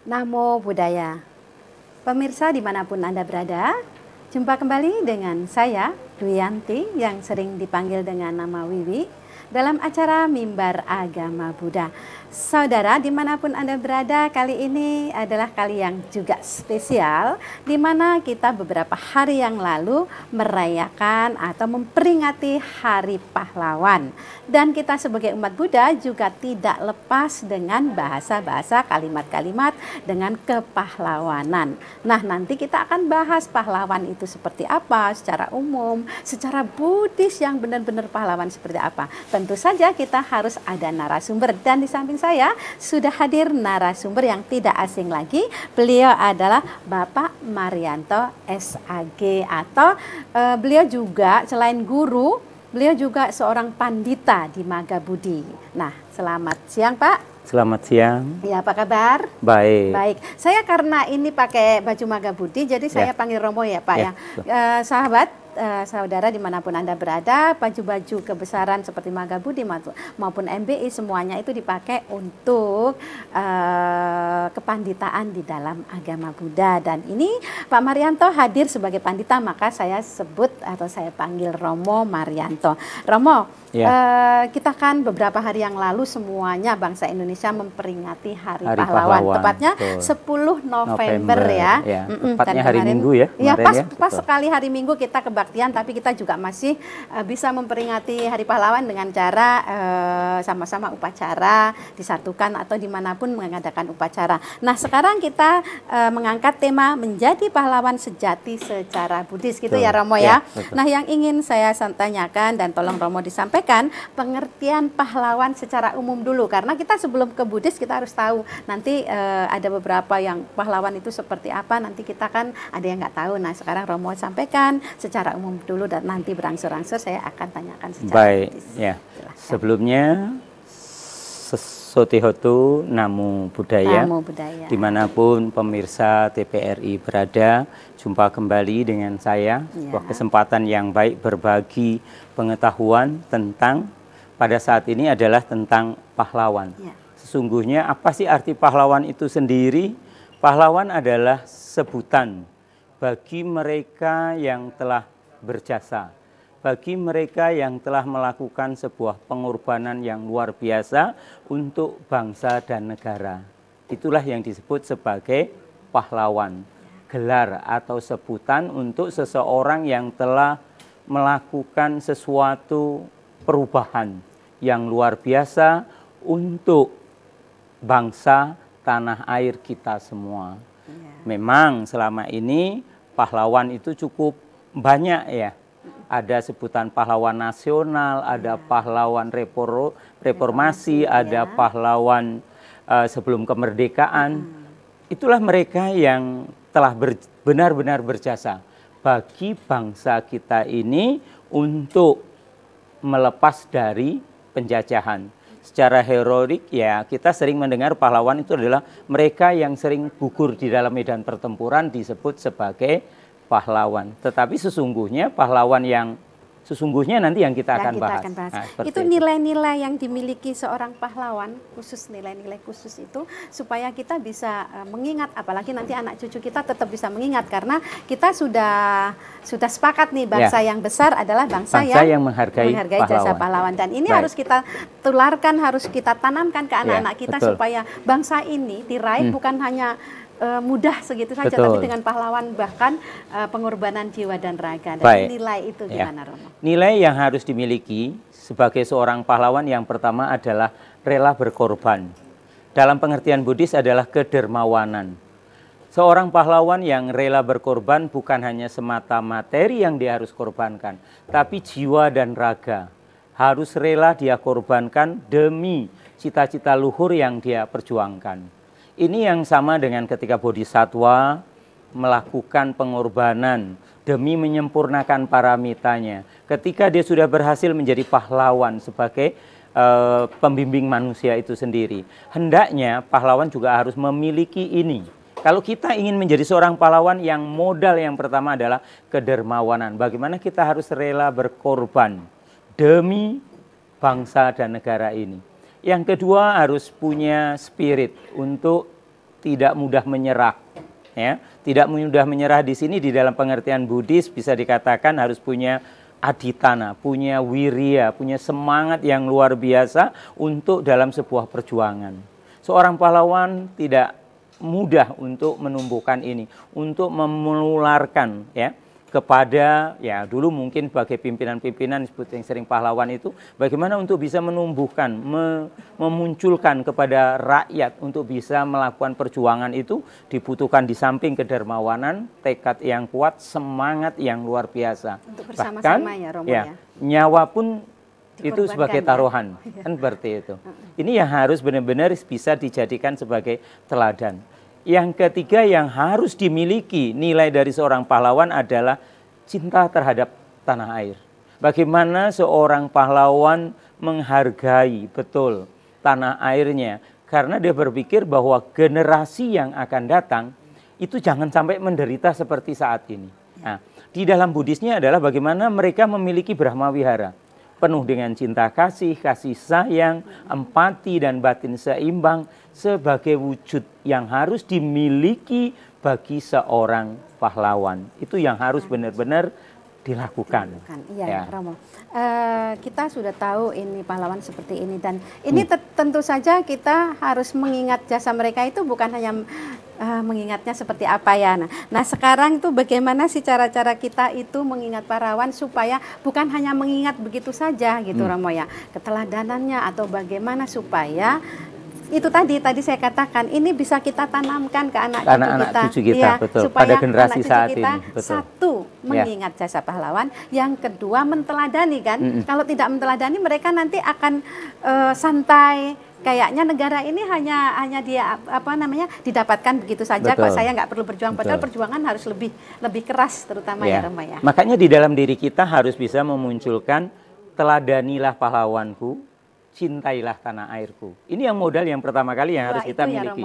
Namo Buddhaya. Pemirsa dimanapun Anda berada, jumpa kembali dengan saya, Duyanti, yang sering dipanggil dengan nama Wiwi, dalam acara Mimbar Agama Buddha. Saudara, dimanapun Anda berada, kali ini adalah kali yang juga spesial, di mana kita beberapa hari yang lalu merayakan atau memperingati Hari Pahlawan. Dan kita sebagai umat Buddha juga tidak lepas dengan bahasa-bahasa kalimat-kalimat dengan kepahlawanan. Nah, nanti kita akan bahas pahlawan itu seperti apa secara umum, secara Buddhis yang benar-benar pahlawan seperti apa. Tentu saja kita harus ada narasumber, dan di samping saya sudah hadir narasumber yang tidak asing lagi. Beliau adalah Bapak Marianto SAG, atau beliau juga selain guru, beliau juga seorang pandita di Magabudi. Nah, selamat siang Pak. Selamat siang. Ya, apa kabar? Baik. Baik. Saya karena ini pakai baju Magabudi, jadi saya panggil Romo ya Pak ya. Sahabat, saudara dimanapun Anda berada, baju-baju kebesaran seperti Magabudi maupun MBI semuanya itu dipakai untuk kepanditaan di dalam agama Buddha. Dan ini Pak Marianto hadir sebagai pandita, maka saya sebut atau saya panggil Romo Marianto. Romo, kita kan beberapa hari yang lalu semuanya bangsa Indonesia memperingati Hari Pahlawan. Tepatnya 10 November ya. Tepatnya hari Minggu ya. Ya, pas sekali hari Minggu kita kebaktian, tapi kita juga masih bisa memperingati Hari Pahlawan dengan cara sama-sama upacara, disatukan atau dimanapun mengadakan upacara. Nah, sekarang kita mengangkat tema menjadi pahlawan sejati secara Buddhis gitu ya Romo ya. Nah, yang ingin saya tanyakan dan tolong Romo disampaikan pengertian pahlawan secara umum dulu, karena kita sebelum ke Buddhis kita harus tahu nanti ada beberapa yang pahlawan itu seperti apa, nanti kita kan ada yang nggak tahu. Nah, sekarang Romo sampaikan secara umum dulu dan nanti berangsur-angsur saya akan tanyakan secara Buddhis. Ya. Sebelumnya Sotihotu Namo Buddhaya. Namo Buddhaya. Dimanapun pemirsa TPRI berada, jumpa kembali dengan saya. Sebuah kesempatan yang baik berbagi pengetahuan tentang, pada saat ini adalah tentang pahlawan. Sesungguhnya apa sih arti pahlawan itu sendiri? Pahlawan adalah sebutan bagi mereka yang telah berjasa, bagi mereka yang telah melakukan sebuah pengorbanan yang luar biasa untuk bangsa dan negara. Itulah yang disebut sebagai pahlawan. Gelar atau sebutan untuk seseorang yang telah melakukan sesuatu perubahan yang luar biasa untuk bangsa tanah air kita semua. Memang selama ini pahlawan itu cukup banyak ya. Ada sebutan pahlawan nasional, ada pahlawan reformasi, ada pahlawan sebelum kemerdekaan. Itulah mereka yang telah benar-benar berjasa bagi bangsa kita ini untuk melepas dari penjajahan. Secara heroik ya, kita sering mendengar pahlawan itu adalah mereka yang sering gugur di dalam medan pertempuran disebut sebagai pahlawan. Tetapi sesungguhnya pahlawan yang sesungguhnya nanti yang kita akan bahas. Nah, itu nilai-nilai yang dimiliki seorang pahlawan, khusus nilai-nilai khusus itu supaya kita bisa mengingat, apalagi nanti anak cucu kita tetap bisa mengingat, karena kita sudah sepakat nih bangsa yang besar adalah bangsa yang menghargai jasa pahlawan, dan ini harus kita tularkan, harus kita tanamkan ke anak-anak kita supaya bangsa ini diraih bukan hanya mudah segitu saja, tapi dengan pahlawan bahkan pengorbanan jiwa dan raga. Dan nilai itu gimana Romo? Nilai yang harus dimiliki sebagai seorang pahlawan yang pertama adalah rela berkorban. Dalam pengertian Buddhis adalah kedermawanan. Seorang pahlawan yang rela berkorban bukan hanya semata materi yang dia harus korbankan, tapi jiwa dan raga harus rela dia korbankan demi cita-cita luhur yang dia perjuangkan. Ini yang sama dengan ketika Bodhisattva melakukan pengorbanan demi menyempurnakan paramitanya. Ketika dia sudah berhasil menjadi pahlawan sebagai pembimbing manusia itu sendiri, hendaknya pahlawan juga harus memiliki ini. Kalau kita ingin menjadi seorang pahlawan, yang modal yang pertama adalah kedermawanan. Bagaimana kita harus rela berkorban demi bangsa dan negara ini. Yang kedua, harus punya spirit untuk tidak mudah menyerah. Ya, tidak mudah menyerah di sini di dalam pengertian Buddhis bisa dikatakan harus punya aditana, punya wirya, punya semangat yang luar biasa untuk dalam sebuah perjuangan. Seorang pahlawan tidak mudah untuk menumbuhkan ini, untuk menularkan ya kepada ya dulu mungkin sebagai pimpinan-pimpinan disebut yang sering pahlawan itu bagaimana untuk bisa menumbuhkan, memunculkan kepada rakyat untuk bisa melakukan perjuangan itu dibutuhkan di samping kedermawanan, tekad yang kuat, semangat yang luar biasa. Untuk bersama-sama ya Romo ya. Nyawa pun itu sebagai taruhan, ya. Kan seperti itu. Ini yang harus benar-benar bisa dijadikan sebagai teladan. Yang ketiga yang harus dimiliki nilai dari seorang pahlawan adalah cinta terhadap tanah air. Bagaimana seorang pahlawan menghargai betul tanah airnya. Karena dia berpikir bahwa generasi yang akan datang itu jangan sampai menderita seperti saat ini. Nah, di dalam Buddhisnya adalah bagaimana mereka memiliki Brahma Wihara. Penuh dengan cinta kasih, kasih sayang, empati dan batin seimbang sebagai wujud yang harus dimiliki bagi seorang pahlawan. Itu yang harus benar-benar dilakukan. Iya, ya. Romo. Kita sudah tahu ini pahlawan seperti ini dan ini tentu saja kita harus mengingat jasa mereka itu bukan hanya mengingatnya seperti apa ya. Nah sekarang itu bagaimana sih cara-cara kita itu mengingat pahlawan supaya bukan hanya mengingat begitu saja gitu Romo ya. Keteladanannya atau bagaimana supaya itu tadi saya katakan ini bisa kita tanamkan ke anak cucu kita ya, betul. Supaya pada generasi anak saat kita, ini betul. Satu mengingat jasa pahlawan, yang kedua menteladani kan. Kalau tidak menteladani mereka nanti akan santai. Kayaknya negara ini hanya dia didapatkan begitu saja. Betul. Kok saya nggak perlu berjuang. Padahal perjuangan harus lebih keras terutama ya Roma ya. Makanya di dalam diri kita harus bisa memunculkan teladanilah pahlawanku, cintailah tanah airku. Ini yang modal yang pertama kali yang harus kita miliki.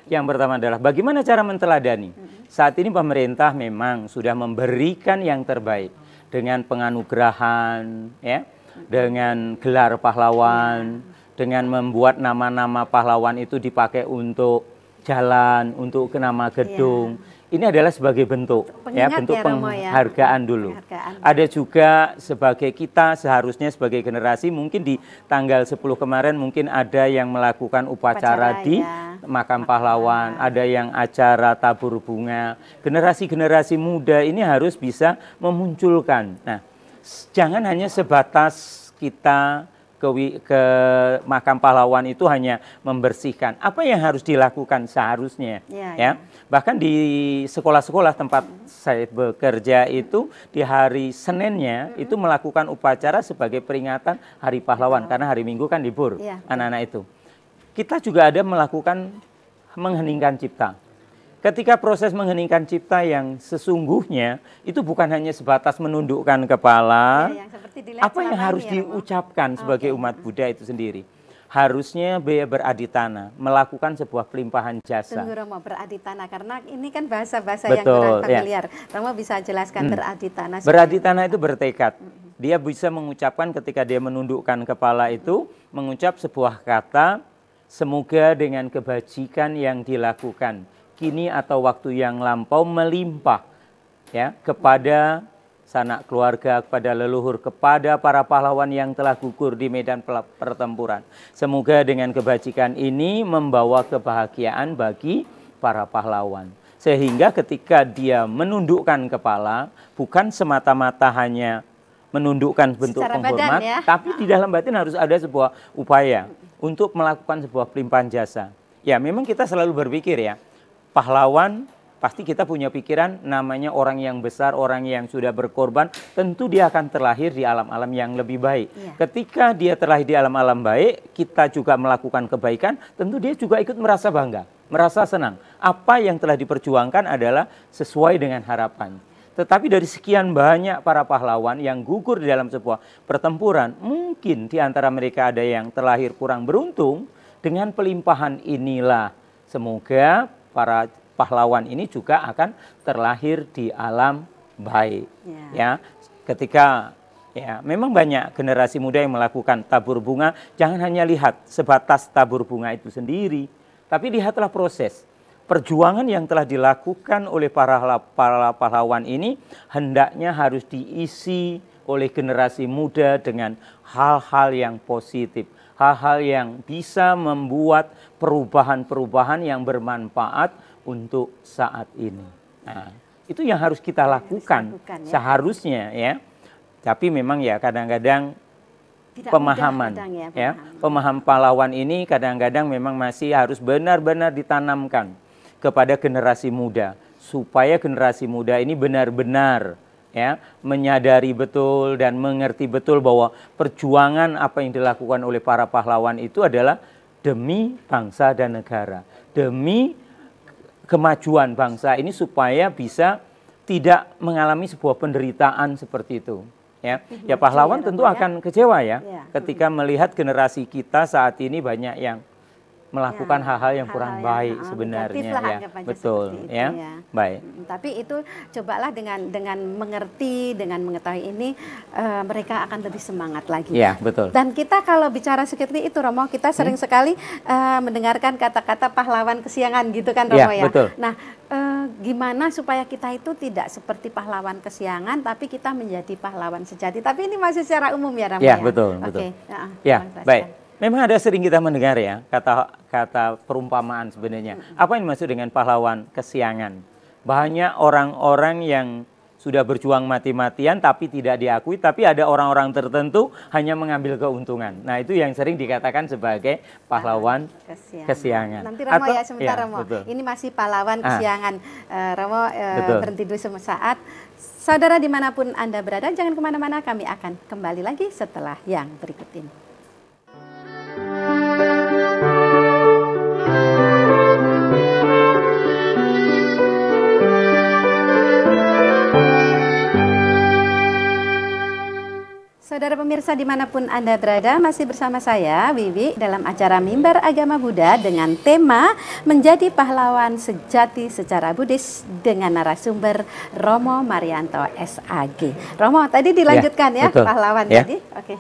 Yang pertama adalah bagaimana cara menteladani. Saat ini pemerintah memang sudah memberikan yang terbaik dengan penganugerahan, ya, dengan gelar pahlawan, dengan membuat nama-nama pahlawan itu dipakai untuk jalan, untuk ke nama gedung. Ini adalah sebagai bentuk bentuk penghargaan dulu. Ada juga sebagai kita seharusnya sebagai generasi mungkin di tanggal 10 kemarin mungkin ada yang melakukan upacara di makam pahlawan, ada yang acara tabur bunga. Generasi-generasi muda ini harus bisa memunculkan. Nah, jangan hanya sebatas kita ke makam pahlawan itu hanya membersihkan. Apa yang harus dilakukan seharusnya? Ya. Bahkan di sekolah-sekolah tempat saya bekerja itu di hari Seninnya itu melakukan upacara sebagai peringatan Hari Pahlawan karena hari Minggu kan libur anak-anak itu. Kita juga ada melakukan mengheningkan cipta. Ketika proses mengheningkan cipta yang sesungguhnya itu bukan hanya sebatas menundukkan kepala, apa yang harus diucapkan sebagai umat Buddha itu sendiri. Harusnya beraditana, melakukan sebuah pelimpahan jasa. Tunggu Romo, beraditana, karena ini kan bahasa-bahasa yang kurang familiar. Romo bisa jelaskan beraditana. Beraditana itu bertekad. Dia bisa mengucapkan ketika dia menundukkan kepala itu, mengucap sebuah kata, semoga dengan kebajikan yang dilakukan kini atau waktu yang lampau melimpah ya kepada sanak keluarga, kepada leluhur, kepada para pahlawan yang telah gugur di medan pertempuran. Semoga dengan kebajikan ini membawa kebahagiaan bagi para pahlawan. Sehingga ketika dia menundukkan kepala, bukan semata-mata hanya menundukkan bentuk secara penghormat, tapi di dalam batin harus ada sebuah upaya untuk melakukan sebuah pelimpahan jasa. Ya memang kita selalu berpikir ya, pahlawan pasti kita punya pikiran namanya orang yang besar, orang yang sudah berkorban, tentu dia akan terlahir di alam-alam yang lebih baik. Ketika dia terlahir di alam-alam baik, kita juga melakukan kebaikan, tentu dia juga ikut merasa bangga, merasa senang. Apa yang telah diperjuangkan adalah sesuai dengan harapan. Tetapi dari sekian banyak para pahlawan yang gugur di dalam sebuah pertempuran, mungkin di antara mereka ada yang terlahir kurang beruntung. Dengan pelimpahan inilah semoga para pahlawan ini juga akan terlahir di alam baik. Ya, ketika memang banyak generasi muda yang melakukan tabur bunga, jangan hanya lihat sebatas tabur bunga itu sendiri, tapi lihatlah proses. perjuangan yang telah dilakukan oleh para pahlawan ini hendaknya harus diisi oleh generasi muda dengan hal-hal yang positif, hal-hal yang bisa membuat perubahan-perubahan yang bermanfaat untuk saat ini. Nah, itu yang harus kita lakukan ya. Seharusnya ya. Tapi memang ya kadang-kadang pemahaman pemahaman pahlawan ini kadang-kadang memang masih harus benar-benar ditanamkan kepada generasi muda, supaya generasi muda ini benar-benar ya menyadari betul dan mengerti betul bahwa perjuangan apa yang dilakukan oleh para pahlawan itu adalah demi bangsa dan negara, demi kemajuan bangsa ini supaya bisa tidak mengalami sebuah penderitaan seperti itu. Ya pahlawan tentu akan kecewa ya ketika melihat generasi kita saat ini banyak yang melakukan hal-hal yang kurang baik sebenarnya ya. Betul ya. Baik. Tapi itu cobalah dengan mengerti, dengan mengetahui ini mereka akan lebih semangat lagi. Ya, betul. Dan kita kalau bicara seperti itu Romo, kita sering sekali mendengarkan kata-kata pahlawan kesiangan gitu kan Romo ya. Betul. Nah, gimana supaya kita itu tidak seperti pahlawan kesiangan tapi kita menjadi pahlawan sejati. Tapi ini masih secara umum ya Romo ya. Ya, betul, betul. Ya, baik. Memang ada sering kita mendengar ya kata perumpamaan sebenarnya. Apa yang dimaksud dengan pahlawan kesiangan? Banyak orang-orang yang sudah berjuang mati-matian tapi tidak diakui, tapi ada orang-orang tertentu hanya mengambil keuntungan. Nah, itu yang sering dikatakan sebagai pahlawan kesiangan. Nanti Romo ya sebentar Romo. Betul. Ini masih pahlawan kesiangan. Romo berhenti dulu sesaat. Saudara dimanapun Anda berada, jangan kemana-mana, kami akan kembali lagi setelah yang berikut ini. Saudara pemirsa dimanapun Anda berada, masih bersama saya Wiwi dalam acara Mimbar Agama Buddha dengan tema Menjadi Pahlawan Sejati Secara Buddhis dengan narasumber Romo Marianto SAG. Romo, tadi dilanjutkan ya betul. Pahlawan ya. tadi. Oke.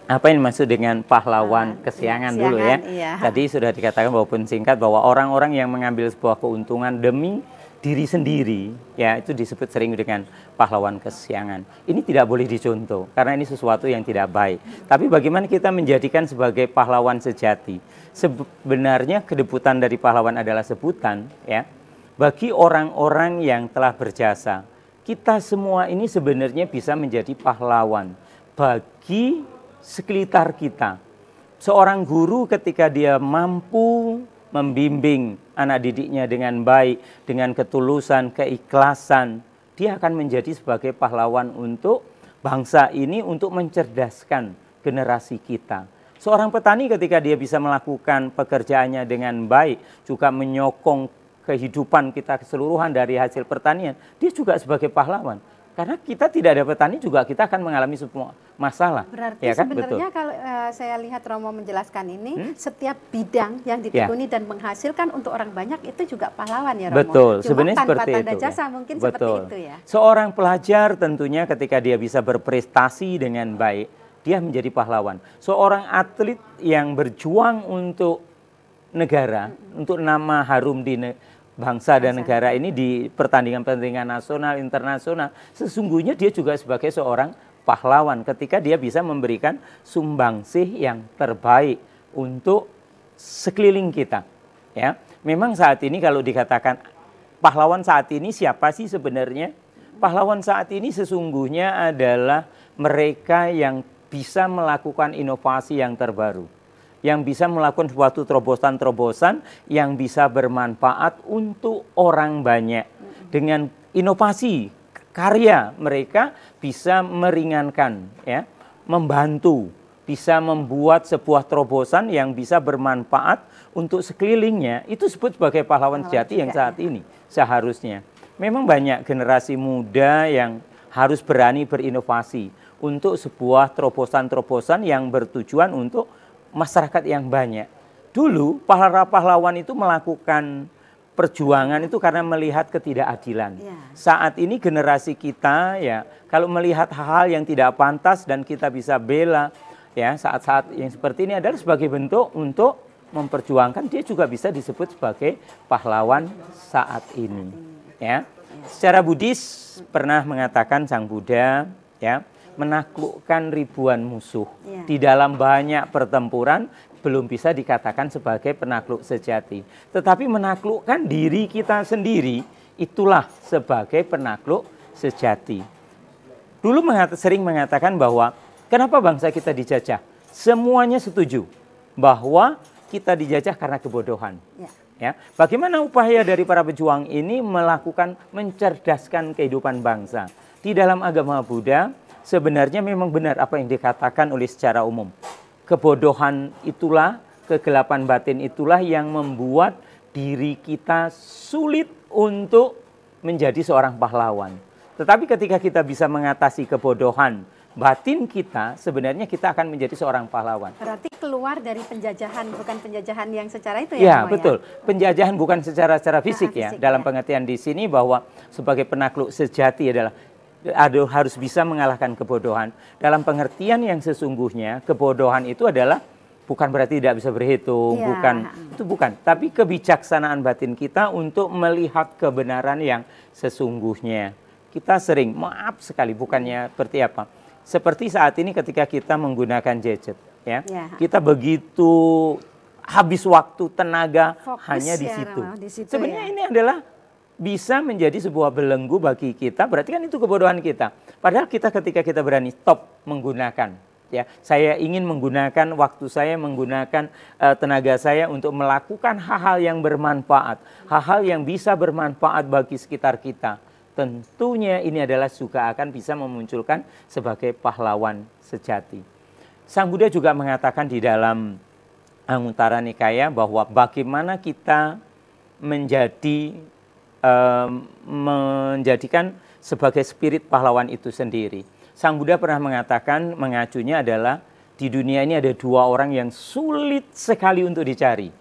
Apa yang dimaksud dengan pahlawan kesiangan dulu ya? Iya. Tadi sudah dikatakan walaupun singkat bahwa orang-orang yang mengambil sebuah keuntungan demi diri sendiri, ya itu disebut sering dengan pahlawan kesiangan. Ini tidak boleh dicontoh, karena ini sesuatu yang tidak baik. Tapi bagaimana kita menjadikan sebagai pahlawan sejati? Sebenarnya kedebutan dari pahlawan adalah sebutan, ya. Bagi orang-orang yang telah berjasa, kita semua ini sebenarnya bisa menjadi pahlawan bagi sekitar kita. Seorang guru ketika dia mampu membimbing anak didiknya dengan baik, dengan ketulusan, keikhlasan, dia akan menjadi sebagai pahlawan untuk bangsa ini, untuk mencerdaskan generasi kita. Seorang petani ketika dia bisa melakukan pekerjaannya dengan baik, juga menyokong kehidupan kita keseluruhan dari hasil pertanian, dia juga sebagai pahlawan. Karena kita tidak ada petani juga kita akan mengalami semua masalah. Berarti ya kan? sebenarnya Betul. kalau saya lihat Romo menjelaskan ini, setiap bidang yang ditekuni dan menghasilkan untuk orang banyak itu juga pahlawan ya Romo. Betul, cuma sebenarnya tanpa seperti tanda itu. jasa mungkin Betul. seperti itu ya. Seorang pelajar tentunya ketika dia bisa berprestasi dengan baik, dia menjadi pahlawan. Seorang atlet yang berjuang untuk negara, untuk nama harum di bangsa dan negara ini di pertandingan-pertandingan nasional, internasional, sesungguhnya dia juga sebagai seorang pahlawan ketika dia bisa memberikan sumbangsih yang terbaik untuk sekeliling kita. Ya, memang saat ini kalau dikatakan pahlawan saat ini siapa sih sebenarnya? Pahlawan saat ini sesungguhnya adalah mereka yang bisa melakukan inovasi yang terbaru, yang bisa melakukan suatu terobosan-terobosan yang bisa bermanfaat untuk orang banyak. Dengan inovasi karya mereka bisa meringankan, ya, membantu, bisa membuat sebuah terobosan yang bisa bermanfaat untuk sekelilingnya. Itu disebut sebagai pahlawan sejati yang saat ini seharusnya. Memang banyak generasi muda yang harus berani berinovasi untuk sebuah terobosan-terobosan yang bertujuan untuk masyarakat yang banyak. Dulu para pahlawan itu melakukan perjuangan itu karena melihat ketidakadilan. Ya. Saat ini generasi kita ya kalau melihat hal-hal yang tidak pantas dan kita bisa bela ya saat-saat yang seperti ini adalah sebagai bentuk untuk memperjuangkan, dia juga bisa disebut sebagai pahlawan saat ini. Ya, secara Buddhis pernah mengatakan Sang Buddha, ya, menaklukkan ribuan musuh di dalam banyak pertempuran belum bisa dikatakan sebagai penakluk sejati. Tetapi menaklukkan diri kita sendiri, itulah sebagai penakluk sejati. Dulu sering mengatakan bahwa kenapa bangsa kita dijajah? Semuanya setuju bahwa kita dijajah karena kebodohan. Ya, bagaimana upaya dari para pejuang ini melakukan mencerdaskan kehidupan bangsa? Di dalam agama Buddha sebenarnya memang benar apa yang dikatakan oleh secara umum. Kebodohan itulah, kegelapan batin itulah yang membuat diri kita sulit untuk menjadi seorang pahlawan. Tetapi ketika kita bisa mengatasi kebodohan batin kita, sebenarnya kita akan menjadi seorang pahlawan. Berarti keluar dari penjajahan, bukan penjajahan yang secara itu ya? Ya, betul. Ya? Penjajahan bukan secara fisik ya. Fisik, dalam pengertian di sini bahwa sebagai penakluk sejati adalah harus bisa mengalahkan kebodohan. Dalam pengertian yang sesungguhnya, kebodohan itu adalah bukan berarti tidak bisa berhitung, bukan. Tapi kebijaksanaan batin kita untuk melihat kebenaran yang sesungguhnya. Kita sering, maaf sekali, bukannya seperti apa. Seperti saat ini ketika kita menggunakan gadget, ya, kita begitu habis waktu, tenaga, fokus hanya di situ. Sebenarnya ini adalah bisa menjadi sebuah belenggu bagi kita, berarti kan itu kebodohan kita. Padahal kita ketika kita berani stop menggunakan, ya, saya ingin menggunakan waktu saya, menggunakan tenaga saya untuk melakukan hal-hal yang bermanfaat, hal-hal yang bisa bermanfaat bagi sekitar kita. Tentunya ini adalah juga akan bisa memunculkan sebagai pahlawan sejati. Sang Buddha juga mengatakan di dalam Anguttara Nikaya bahwa bagaimana kita menjadikan sebagai spirit pahlawan itu sendiri. Sang Buddha pernah mengatakan, mengacunya adalah di dunia ini ada dua orang yang sulit sekali untuk dicari,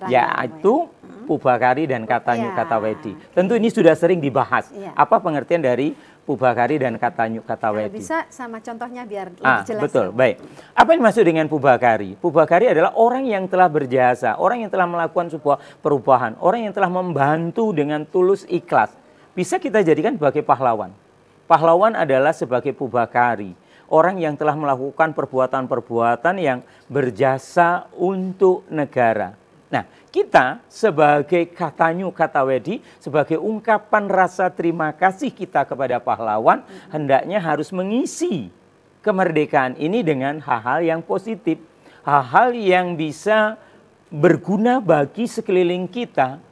yaitu Pubakari dan Katanyukatawedi. Tentu ini sudah sering dibahas. Apa pengertian dari Pubakari dan Katanyukatawedi? Bisa sama contohnya biar lebih jelas. Betul, baik. Apa yang dimaksud dengan Pubakari? Pubakari adalah orang yang telah berjasa, orang yang telah melakukan sebuah perubahan, orang yang telah membantu dengan tulus ikhlas. Bisa kita jadikan sebagai pahlawan. Pahlawan adalah sebagai Pubakari, orang yang telah melakukan perbuatan-perbuatan yang berjasa untuk negara. Nah, kita sebagai Katanyukatawedi, sebagai ungkapan rasa terima kasih kita kepada pahlawan, hendaknya harus mengisi kemerdekaan ini dengan hal-hal yang positif, hal-hal yang bisa berguna bagi sekeliling kita.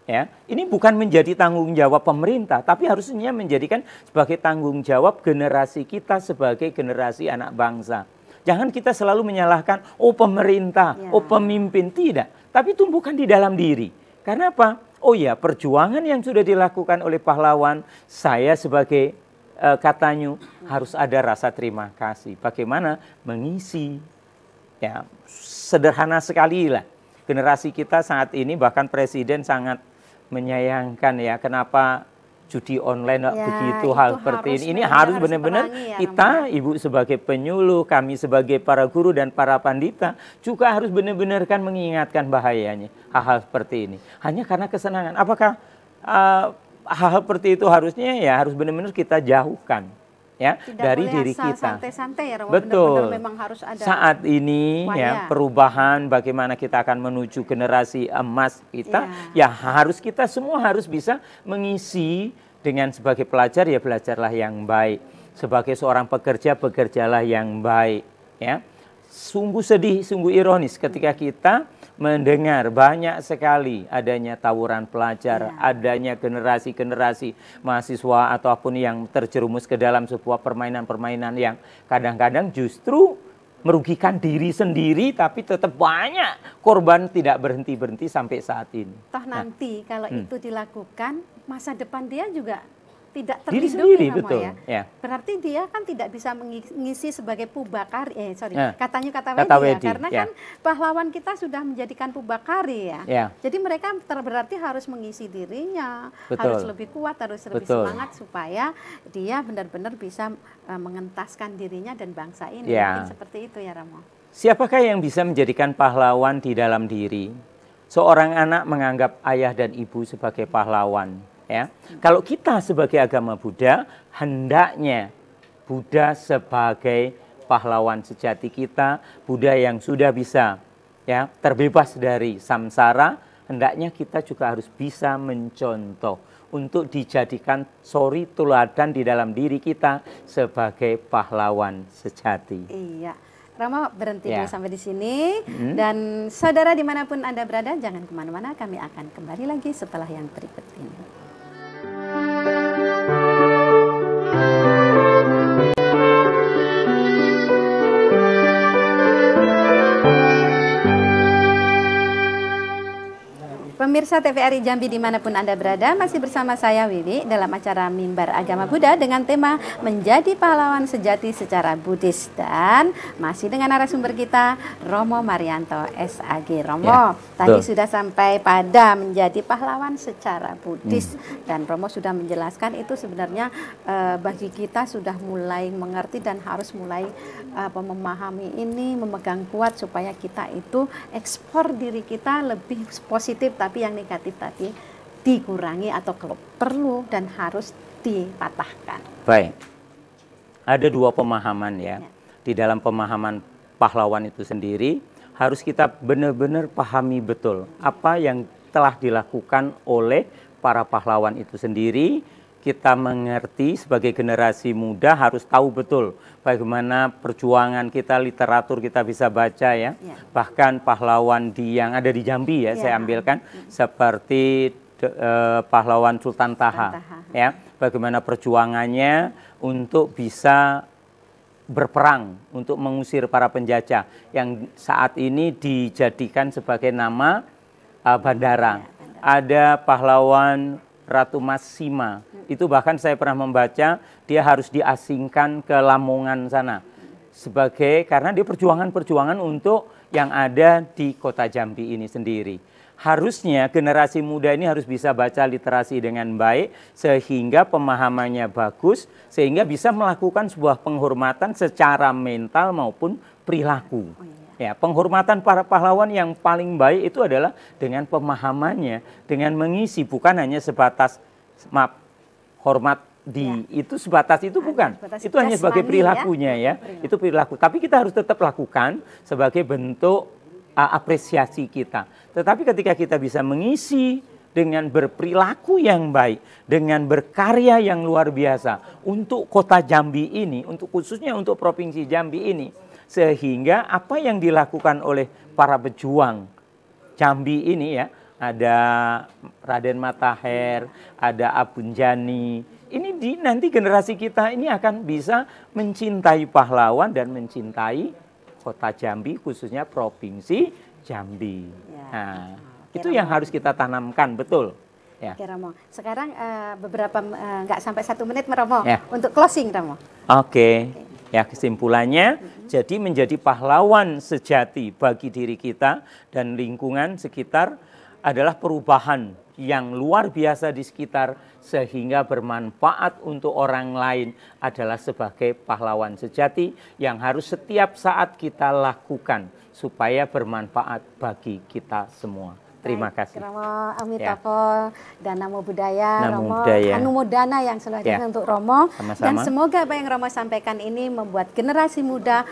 Ya, ini bukan menjadi tanggung jawab pemerintah, tapi harusnya menjadikan sebagai tanggung jawab generasi kita sebagai generasi anak bangsa. Jangan kita selalu menyalahkan, oh pemerintah, oh pemimpin, tidak. Tapi tumbuhkan di dalam diri. Karena apa? Oh ya, perjuangan yang sudah dilakukan oleh pahlawan, saya sebagai Katanyu harus ada rasa terima kasih. Bagaimana mengisi? Ya, sederhana sekali lah. Generasi kita saat ini bahkan presiden sangat menyayangkan ya, kenapa judi online begitu hal seperti ini. Ini harus benar-benar kita, Ibu sebagai penyuluh, kami sebagai para guru dan para pandita juga harus benar-benar kan mengingatkan bahayanya hal-hal seperti ini. Hanya karena kesenangan. Apakah hal seperti itu harusnya ya harus benar-benar kita jauhkan ya dari diri kita. Santai-santai ya, betul. Memang harus ada saat ini ya perubahan bagaimana kita akan menuju generasi emas kita ya harus kita semua harus bisa mengisi dengan sebagai pelajar ya belajarlah yang baik, sebagai seorang pekerja bekerjalah yang baik ya. Sungguh sedih, sungguh ironis ketika kita mendengar banyak sekali adanya tawuran pelajar, adanya generasi-generasi mahasiswa ataupun yang terjerumus ke dalam sebuah permainan-permainan yang kadang-kadang justru merugikan diri sendiri, tapi tetap banyak korban tidak berhenti-berhenti sampai saat ini. Toh nanti kalau itu dilakukan, masa depan dia juga tidak diri terlindungi sendiri, betul. Ya. Berarti dia kan tidak bisa mengisi sebagai Pubakari, Katanyukatawedi ya, karena kan pahlawan kita sudah menjadikan Pubakari ya. Jadi mereka berarti harus mengisi dirinya, harus lebih kuat, harus lebih semangat supaya dia benar-benar bisa mengentaskan dirinya dan bangsa ini. Mungkin seperti itu ya, Ramo. siapakah yang bisa menjadikan pahlawan di dalam diri? Seorang anak menganggap ayah dan ibu sebagai pahlawan. Ya. Kalau kita sebagai agama Buddha, hendaknya Buddha sebagai pahlawan sejati kita, Buddha yang sudah bisa ya terbebas dari samsara, hendaknya kita juga harus bisa mencontoh untuk dijadikan suri teladan di dalam diri kita sebagai pahlawan sejati. Iya. Romo berhenti dulu sampai di sini. Dan saudara dimanapun Anda berada, jangan kemana-mana, kami akan kembali lagi setelah yang berikut ini. Pemirsa TVRI Jambi dimanapun Anda berada, masih bersama saya Wiwi dalam acara Mimbar Agama Buddha dengan tema Menjadi Pahlawan Sejati Secara Buddhis. Dan masih dengan narasumber kita, Romo Marianto SAG. Romo, ya, tadi sudah sampai pada menjadi pahlawan secara Buddhis. Dan Romo sudah menjelaskan itu sebenarnya bagi kita sudah mulai mengerti dan harus mulai memahami ini, memegang kuat supaya kita itu ekspor diri kita lebih positif, tapi yang negatif tadi dikurangi atau kalau perlu dan harus dipatahkan. Baik, ada dua pemahaman ya. Di dalam pemahaman pahlawan itu sendiri harus kita benar-benar pahami betul apa yang telah dilakukan oleh para pahlawan itu sendiri. Kita mengerti sebagai generasi muda harus tahu betul bagaimana perjuangan kita, literatur kita bisa baca ya. Bahkan pahlawan yang ada di Jambi ya, saya ambilkan seperti pahlawan Sultan Taha. Ya, bagaimana perjuangannya untuk bisa berperang untuk mengusir para penjajah yang saat ini dijadikan sebagai nama bandara. Ada pahlawan Ratu Masima, itu bahkan saya pernah membaca dia harus diasingkan ke Lamongan sana karena dia perjuangan untuk yang ada di kota Jambi ini sendiri. Harusnya generasi muda ini harus bisa baca literasi dengan baik sehingga pemahamannya bagus, sehingga bisa melakukan sebuah penghormatan secara mental maupun perilaku. Ya, penghormatan para pahlawan yang paling baik itu adalah dengan pemahamannya, dengan mengisi, bukan hanya sebatas hormat itu sebatas itu bukan. Itu hanya sebagai perilakunya ya. Itu perilaku. Tapi kita harus tetap lakukan sebagai bentuk apresiasi kita. Tetapi ketika kita bisa mengisi dengan berperilaku yang baik, dengan berkarya yang luar biasa untuk kota Jambi ini, khususnya untuk provinsi Jambi ini, sehingga apa yang dilakukan oleh para pejuang Jambi ini ya, ada Raden Matahir, ada Abunjani, ini nanti generasi kita ini akan bisa mencintai pahlawan dan mencintai kota Jambi, khususnya provinsi Jambi. Nah, itu yang harus kita tanamkan, betul. Ya. Oke Romo, sekarang beberapa nggak sampai 1 menit Romo untuk closing Romo. Oke. Ya, kesimpulannya, jadi menjadi pahlawan sejati bagi diri kita dan lingkungan sekitar adalah perubahan yang luar biasa di sekitar sehingga bermanfaat untuk orang lain, adalah sebagai pahlawan sejati yang harus setiap saat kita lakukan supaya bermanfaat bagi kita semua. Terima kasih. Romo Amitabha dan Namo Buddhaya, Romo Anumodana yang selanjutnya untuk Romo. Sama-sama. Dan semoga apa yang Romo sampaikan ini membuat generasi muda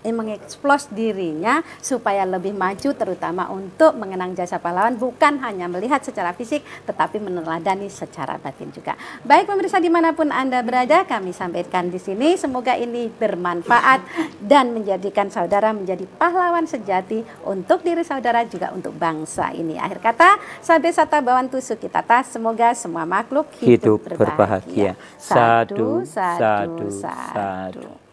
mengeksplos dirinya supaya lebih maju, terutama untuk mengenang jasa pahlawan, bukan hanya melihat secara fisik tetapi meneladani secara batin juga. Baik pemirsa dimanapun Anda berada, kami sampaikan di sini, semoga ini bermanfaat dan menjadikan saudara menjadi pahlawan sejati untuk diri saudara juga untuk bangsa ini. Akhir kata, Sabe Sata Bawantu Sukitata, semoga semua makhluk hidup berbahagia. Sadu, sadu, sadu.